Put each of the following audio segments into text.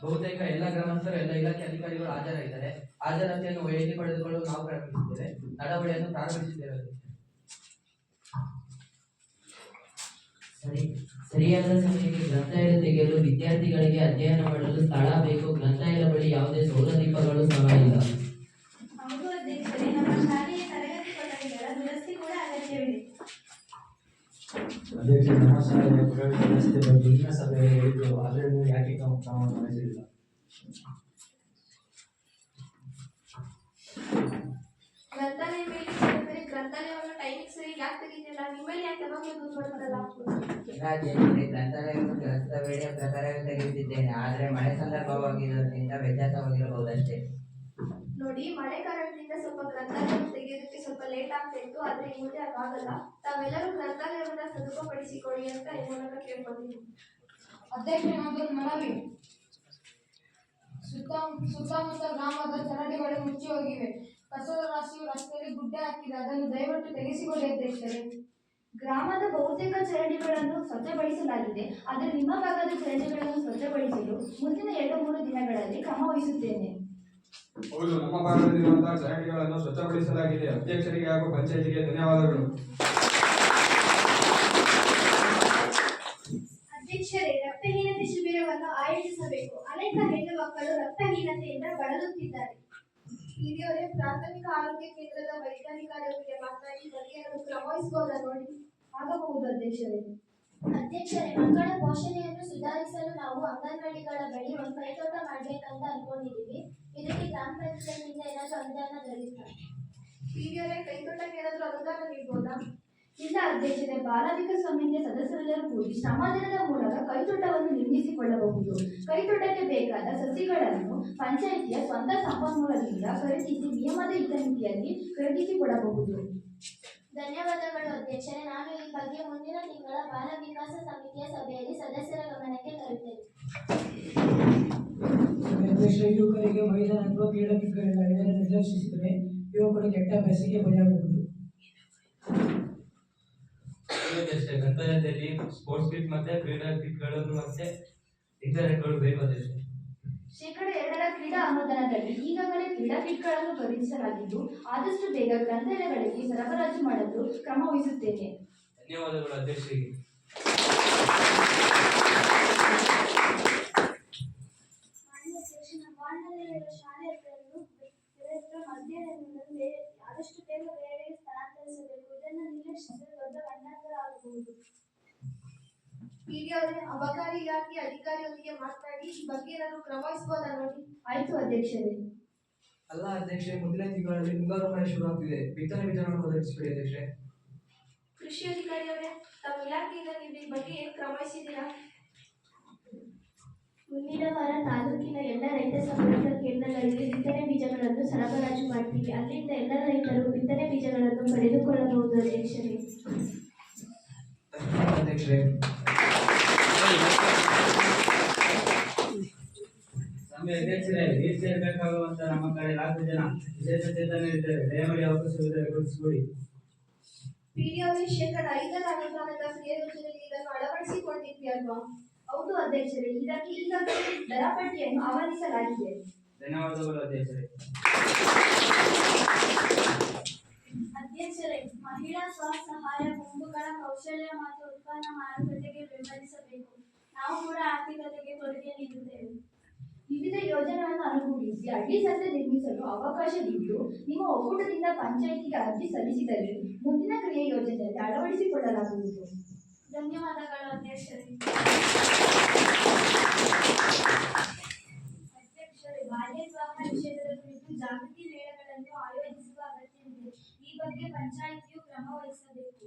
ಬಹುತೇಕ ಎಲ್ಲ ಗ್ರಾಮಸ್ಥರು ಎಲ್ಲ ಇಲಾಖೆ ಅಧಿಕಾರಿಗಳು ಹಾಜರಾಗಿದ್ದಾರೆ. ಹಾಜರಾತಿಯನ್ನು ವೈದ್ಯ ಪಡೆದುಕೊಳ್ಳಲು ನಾವು ಪ್ರಾರಂಭಿಸಿದ್ದೇವೆ, ನಡವಳಿಯನ್ನು ಪ್ರಾರಂಭಿಸಿದ್ದೇವೆ. ಸರಿಯಾದ ಸಮಯಕ್ಕೆ ಗ್ರಂಥಾಲಯ ತೆಗೆಯಲು ವಿದ್ಯಾರ್ಥಿಗಳಿಗೆ ಅಧ್ಯಯನ ಮಾಡಲು ಸ್ಥಳ ಬೇಕು. ಗ್ರಂಥಾಲಯದ ಬಳಿ ಯಾವುದೇ ಸೌರ ದೀಪಗಳು ಸಹ ಇಲ್ಲ. ಹೌದು ಅಧ್ಯಕ್ಷರೇ, ನಮ್ಮ ಶಾಲೆಯ ತರಗತಿ ಕೊಠಡಿಗಳ ದುರಸ್ತಿ ಕೂಡ ಅಗತ್ಯವಿದೆ. ಅಧ್ಯಕ್ಷ, ನಮ್ಮ ಶಾಲೆಯ ಕೊಠಡಿ ವ್ಯವಸ್ಥೆ ಬಗ್ಗೆ ಇಂದಿನ ಸಭೆಯಲ್ಲಿ ಹೇಳಿದ್ದು, ಆದರೆ ನೀವು ಯಾಕೆ ಕ್ರಮ ವಹಿಸಲಿಲ್ಲ? ಗ್ರಂಥಾಲಯ ಮೇಲೆ ಗ್ರಂಥಾಲಯವನ್ನು ಟೈಮಿಂಗ್ ಸರಿ ಯಾಕೆ ತೆಗಿತಿಲ್ಲ? ನಿಮ್ಮಲ್ಲಿ ಯಾಕೆ ಯಾವಾಗಲೂ ದೂರ ಬರ್ತಲ್ಲ? ಗ್ರಂಥಾಲಯವನ್ನು ಕೆಲಸದ ವೇಳೆಯ ಪ್ರಕಾರವೇ ತೆಗೆಯುತ್ತಿದ್ದೇನೆ, ಆದರೆ ಮಳೆ ಸಂದರ್ಭವಾಗಿರೋದ್ರಿಂದ ವ್ಯತ್ಯಾಸವಾಗಿರಬಹುದಷ್ಟೇ. ನೋಡಿ, ಮಳೆ ಕಾರಣದಿಂದ ಸ್ವಲ್ಪ ಗ್ರಂಥಾಲಯವನ್ನು ತೆಗೆಯೋದಕ್ಕೆ ಸ್ವಲ್ಪ ಲೇಟ್ ಆಗ್ತಾ ಇತ್ತು, ಆದರೆ ಈ ಮುಂದೆ ಅದಾಗಲ್ಲ. ತಾವೆಲ್ಲರೂ ಗ್ರಂಥಾಲಯವನ್ನು ಸದುಪಡಿಸಿಕೊಳ್ಳಿ ಅಂತ ಈ ಮೂಲಕ ಕೇಳ್ಕೊತೀನಿ. ಅಧ್ಯಕ್ಷ, ಮನವಿ. ಸುತ್ತಮುತ್ತ ಗ್ರಾಮದ ಚರಂಡಿಗಳು ಮುಚ್ಚಿ ಹೋಗಿವೆ. ಕಸದ ರಾಶಿಯು ರಸ್ತೆಯಲ್ಲಿ ಗುಡ್ಡೆ ಹಾಕಿದೆ, ಅದನ್ನು ದಯವಿಟ್ಟು ತೆಗೆಸಿಕೊಡಿ ಅಧ್ಯಕ್ಷರೇ. ಗ್ರಾಮದ ಬಹುತೇಕ ಚರಂಡಿಗಳನ್ನು ಸ್ವಚ್ಛಗೊಳಿಸಲಾಗಿದೆ, ಆದರೆ ನಿಮ್ಮ ಭಾಗದ ಚರಂಡಿಗಳನ್ನು ಸ್ವಚ್ಛಗೊಳಿಸಲು ಮುಂದಿನ 2-3 ದಿನಗಳಲ್ಲಿ ಕ್ರಮ ವಹಿಸುತ್ತೇನೆ. ಹೌದು, ನಮ್ಮ ಭಾಗದಲ್ಲಿರುವಂತಹ ಚರಂಡಿಗಳನ್ನು ಸ್ವಚ್ಛಗೊಳಿಸಲಾಗಿದೆ. ಅಧ್ಯಕ್ಷರಿಗೆ ಹಾಗೂ ಪಂಚಾಯತಿಗೆ ಧನ್ಯವಾದಗಳು. ಅಧ್ಯಕ್ಷರೇ, ರಕ್ತಹೀನತೆ ಶಿಬಿರವನ್ನು ಆಯೋಜಿಸಬೇಕು. ಅನೇಕ ಹೆಣ್ಣು ಮಕ್ಕಳು ರಕ್ತಹೀನತೆಯಿಂದ ಬಳಲುತ್ತಿದ್ದಾರೆ. ಹಿರಿಯರೇ, ಪ್ರಾಥಮಿಕ ಆರೋಗ್ಯ ಕೇಂದ್ರದ ವೈಜ್ಞಾನಿಕರೊಂದಿಗೆ ಮಾತನಾಡಿ ಬಗ್ಗೆ ಕ್ರಮ ವಹಿಸಬಹುದಾ ನೋಡಿ? ಆಗಬಹುದು ಅಧ್ಯಕ್ಷರೇ. ಅಧ್ಯಕ್ಷರೇ, ಮಕ್ಕಳ ಪೋಷಣೆಯನ್ನು ಸುಧಾರಿಸಲು ನಾವು ಅಂಗನವಾಡಿಗಳ ಬಳಿ ಒಂದು ಕೈತೋಟ ಮಾಡ್ಬೇಕಂತ ಅನ್ಕೊಂಡಿದೀವಿ. ಇದಕ್ಕೆ ಗ್ರಾಮ ಪಂಚಾಯತ್ನಿಂದ ಏನಾದರೂ ಅನುದಾನ ದೊರೆಯುತ್ತಾ? ಹಿರಿಯರೇ, ಕೈತೋಟಕ್ಕೆ ಏನಾದರೂ ಅನುದಾನ ನೀಡಬಹುದಾ? ಇಲ್ಲ ಅಧ್ಯಕ್ಷರೇ, ಬಾಲ ವಿಕಾಸ ಸಮಿತಿಯ ಸದಸ್ಯರೆಲ್ಲರೂ ಕೂಡಿ ಶ್ರಮದಾನದ ಮೂಲಕ ಕೈತೋಟವನ್ನು ನಿರ್ಮಿಸಿಕೊಳ್ಳಬಹುದು. ಕೈತೋಟಕ್ಕೆ ಬೇಕಾದ ಸಸಿಗಳನ್ನು ಪಂಚಾಯಿತಿಯ ಸ್ವಂತ ಸಂಪನ್ಮೂಲದಿಂದ ಖರೀದಿಸಿ ನಿಯಮದ ಇತಿಮಿತಿಯಲ್ಲಿ ಖರೀದಿಸಿಕೊಡಬಹುದು. ಧನ್ಯವಾದಗಳು ಅಧ್ಯಕ್ಷರೇ. ನಾನು ಈ ಬಗ್ಗೆ ಮುಂದಿನ ತಿಂಗಳ ಬಾಲ ವಿಕಾಸ ಸಮಿತಿಯ ಸಭೆಯಲ್ಲಿ ಸದಸ್ಯರ ಗಮನಕ್ಕೆ ತರುತ್ತೇನೆ. ಅಧ್ಯಕ್ಷ, ಯುವಕರಿಗೆ ಮೈದಾನ ಅಥವಾ ಕ್ರೀಡಾಪಟುಗಳಿಂದ ಇದನ್ನು ನಿರ್ಲಕ್ಷಿಸಿದರೆ ಯುವಕರು ಕೆಟ್ಟ ಅಭ್ಯಾಸಕ್ಕೆ ಬಲಿಯಾಗಬಹುದು. ಗ್ರಂಥಾಲಯದಲ್ಲಿ ಸ್ಪೋರ್ಟ್ಸ್ ಕಿಟ್ ಮತ್ತೆ ಕ್ರೀಡಾ ಕಿಟ್ಗಳನ್ನು ಮತ್ತೆ ಇಂಟರ್ನೆಟ್ಗಳು ಬೇಕು ಅಧ್ಯಕ್ಷ. ಶೇಕಡ 2 ಕ್ರೀಡಾ ಅನುದಾನದಲ್ಲಿ ಈಗಾಗಲೇ ಕ್ರೀಡಾ ಕಿಟ್ಗಳನ್ನು ಖರೀದಿಸಲಾಗಿದ್ದು, ಆದಷ್ಟು ಬೇಗ ಗ್ರಂಥಾಲಯಗಳಿಗೆ ಸರಬರಾಜು ಮಾಡಲು ಕ್ರಮ ವಹಿಸುತ್ತೇನೆ. ಧನ್ಯವಾದಗಳು ಅಧ್ಯಕ್ಷರಿಗೆ. ಆದಷ್ಟು ಬೇಗ ಬೇರೆಡೆಗೆ ಸ್ಥಳಾಂತರಿಸಬೇಕು. ಇದನ್ನು ನಿರ್ಲಕ್ಷಿಸಿದರೆ ದೊಡ್ಡ ಗಂಡಾಂತರ ಆಗಬಹುದು. ಹಿರಿಯರೇ, ಅಬಕಾರಿ ಇಲಾಖೆ ಅಧಿಕಾರಿಯೊಂದಿಗೆ ಮಾತನಾಡಿ ಈ ಬಗ್ಗೆ ಏನಾದರೂ ಕ್ರಮ ವಹಿಸಬಹುದಾ ನೋಡಿ? ಆಯ್ತು ಅಧ್ಯಕ್ಷರೇ. ಅಲ್ಲ ಅಧ್ಯಕ್ಷೆ, ಮುಂದಿನ ತಿಂಗಳಲ್ಲಿ ಮುಂಗಾರು ಮಳೆ ಶುರುವಾಗ್ತಿದೆ, ಬಿತ್ತನೆ ಬೀಜಗಳನ್ನು ಒದಗಿಸಿಬಿಡಿ ಅಧ್ಯಕ್ಷೆ. ಕೃಷಿ ಅಧಿಕಾರಿಯವರೇ, ತಮ್ಮ ಇಲಾಖೆಯಿಂದ ನೀವು ಈ ಬಗ್ಗೆ ಏನು ಕ್ರಮ ವಹಿಸಿದ್ದೀರಾ? ಮುಂದಿನ ವಾರ ತಾಲೂಕಿನ ಎಲ್ಲ ರೈತ ಸಂಪರ್ಕ ಕೇಂದ್ರಗಳಿಗೆ ಬಿತ್ತನೆ ಬೀಜಗಳನ್ನು ಸರಬರಾಜು ಮಾಡ್ತೀವಿ. ಅಲ್ಲಿಂದ ಎಲ್ಲ ರೈತರು ಬಿತ್ತನೆ ಬೀಜಗಳನ್ನು ಪಡೆದುಕೊಳ್ಳಬಹುದು ಅಧ್ಯಕ್ಷರೇ. ಅಧ್ಯಕ್ಷರೇ, ಅಧ್ಯಕ್ಷರೇ, ನೀರು ಸೇರಬೇಕಾಗುವಂತ ನಮ್ಮ ಕಡೆ 4 ಜನ ವಿಶೇಷ ಚೇತನರಿದ್ದಾರೆ. ದಯಮಾಡಿ ಅವಕಾಶ ಕೊಡಿಸಿಕೊಡಿ. ಪಿಡಿಒಗೆ ಶೇಕಡ 5 ಅನುದಾನದ ಕ್ರಿಯಾ ಯೋಜನೆಗೆ ಇದನ್ನು ಅಳವಡಿಸಿಕೊಂಡಿದ್ದೀಯಲ್ವಾ? ಹೌದು ಅಧ್ಯಕ್ಷರೇ, ಇದಕ್ಕೆ ಈಗಾಗಲೇ ದರಪಟ್ಟಿಯನ್ನು ಆಹ್ವಾನಿಸಲಾಗಿದೆ. ಧನ್ಯವಾದಗಳು ಅಧ್ಯಕ್ಷರೇ. ಅಧ್ಯಕ್ಷರೇ, ಮಹಿಳಾ ಸ್ವಸಹಾಯ ಗುಂಪುಗಳ ಕೌಶಲ್ಯ ಮತ್ತು ಉತ್ಪನ್ನ ಮಾರುಕಟ್ಟೆಗೆ ಬೆಂಬಲಿಸಬೇಕು. ನಾವು ಕೂಡ ಆರ್ಥಿಕತೆಗೆ ಕೊಡುಗೆ ನೀಡುತ್ತೇವೆ. ವಿವಿಧ ಯೋಜನೆಗಳನ್ನು ಅನುಗೂಡಿಸಿ ಹಳ್ಳಿ ಸಂತೆ ನಿರ್ಮಿಸಲು ಅವಕಾಶವಿದ್ದು, ನಿಮ್ಮ ಒಕ್ಕೂಟದಿಂದ ಪಂಚಾಯಿತಿಗೆ ಅರ್ಜಿ ಸಲ್ಲಿಸಿದಲ್ಲಿ ಮುಂದಿನ ಕ್ರಿಯಾ ಯೋಜನೆಯಲ್ಲಿ ಅಳವಡಿಸಿಕೊಳ್ಳಲಾಗುವುದು. ಧನ್ಯವಾದಗಳು ಅಧ್ಯಕ್ಷರೇ. ಅಧ್ಯಕ್ಷರೇ, ಬಾಲ್ಯ ವಿವಾಹ ನಿಷೇಧದ ಕುರಿತು ಜಾಗೃತಿ ಮೇಳಗಳನ್ನು ಆಯೋಜಿಸುವ ಅಗತ್ಯವಿದೆ. ಈ ಬಗ್ಗೆ ಪಂಚಾಯಿತಿಯು ಕ್ರಮ ವಹಿಸಬೇಕು.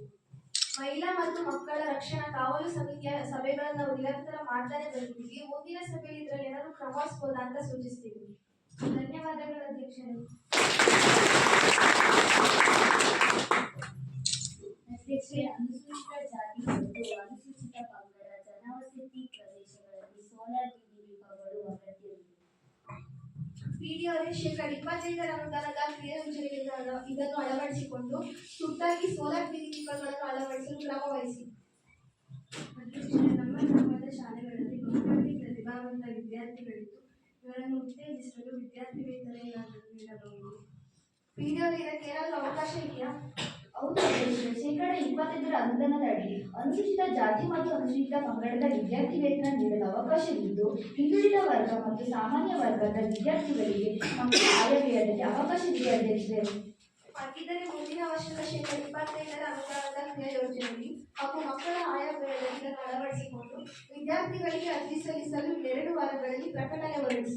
ಮಹಿಳಾ ಮತ್ತು ಮಕ್ಕಳ ರಕ್ಷಣಾ ಕಾವಲು ಸಮಿತಿಯ ಸಭೆಗಳನ್ನು ನಾವು ನಿರಂತರ ಮಾಡ್ತಾನೆ ಬಂದಿದ್ದೀವಿ. ಮುಂದಿನ ಸಭೆಯಲ್ಲಿ ಇದರಲ್ಲಿ ಏನಾದರೂ ಕ್ರಮ ವಹಿಸಬಹುದಾ ಅಂತ ಸೂಚಿಸ್ತೀವಿ. ಧನ್ಯವಾದಗಳು ಅಧ್ಯಕ್ಷರೇ. ಅಧ್ಯಕ್ಷರೇ, ಅನುಸೂಚಿತ ಜಾತಿ ಮತ್ತು ಅನುಸೂಚಿತ ಪಂಗಡ ಜನವಸತಿ ಪ್ರದೇಶಗಳಲ್ಲಿ ಸೋಲಾರ್ ಬೀದಿ ದೀಪಗಳು ಅಗತ್ಯವಿದೆ. ಪಿಡಿಒಗೆ ಶೇಕಡ 25 ಅನುದಾನದ ಕ್ರಿಯಾ ಯೋಜನೆಗೆ ಇದನ್ನು ಅಳವಡಿಸಿಕೊಂಡು ತುರ್ತಾಗಿ ಸೋಲಾರ್ ಬೀದಿ ದೀಪಗಳನ್ನು ಅಳವಡಿಸಲು ಕ್ರಮ ವಹಿಸಿ. ಅಧ್ಯಕ್ಷರೇ, ನಮ್ಮ ಗ್ರಾಮದ ಶಾಲೆಗಳಲ್ಲಿ ಬಹುಪಾಟಿ ಪ್ರತಿಭಾವಂತ ವಿದ್ಯಾರ್ಥಿಗಳಿದ್ದು ಗಳನ್ನು ಉತ್ತೇಜಿಸಲು ವಿದ್ಯಾರ್ಥಿ ವೇತನ ಏನಾದರೂ ನೀಡಬಹುದು. ಪಿಡಿಒಗೆ ಇದಕ್ಕೆ ಏನಾದರೂ ಅವಕಾಶ ಇದೆಯಾ? ಹೌದು ಅಧ್ಯಕ್ಷರೇ, ಶೇಕಡ 25 ಅನುದಾನದ ಅಡಿ ಅನುಸೂಚಿತ ಜಾತಿ ಮತ್ತು ಅನುಸೂಚಿತ ಪಂಗಡದ ವಿದ್ಯಾರ್ಥಿ ವೇತನ ನೀಡಲು ಅವಕಾಶವಿದ್ದು, ಹಿಂದುಳಿದ ವರ್ಗ ಮತ್ತು ಸಾಮಾನ್ಯ ವರ್ಗದ ವಿದ್ಯಾರ್ಥಿಗಳಿಗೆ ಮಕ್ಕಳ ಆಯವ್ಯಯದಲ್ಲಿ ಅವಕಾಶವಿದೆ ಅಧ್ಯಕ್ಷರೇ. ಹಾಗಿದ್ದರೆ ಮುಂದಿನ ವರ್ಷದ ಶೇಕಡ 25 ಅನುದಾನದ ಕ್ರಿಯಾ ಯೋಜನೆಯಲ್ಲಿ ಹಾಗೂ ಮಕ್ಕಳ ಆಯವ್ಯಯದಲ್ಲಿ ಇದನ್ನು ಅಳವಡಿಸಿಕೊಂಡು ವಿದ್ಯಾರ್ಥಿಗಳಿಗೆ ಅರ್ಜಿ ಸಲ್ಲಿಸಲು 2 ವಾರಗಳಲ್ಲಿ ಪ್ರಕಟಣೆ ಹೊರಡಿಸಿ.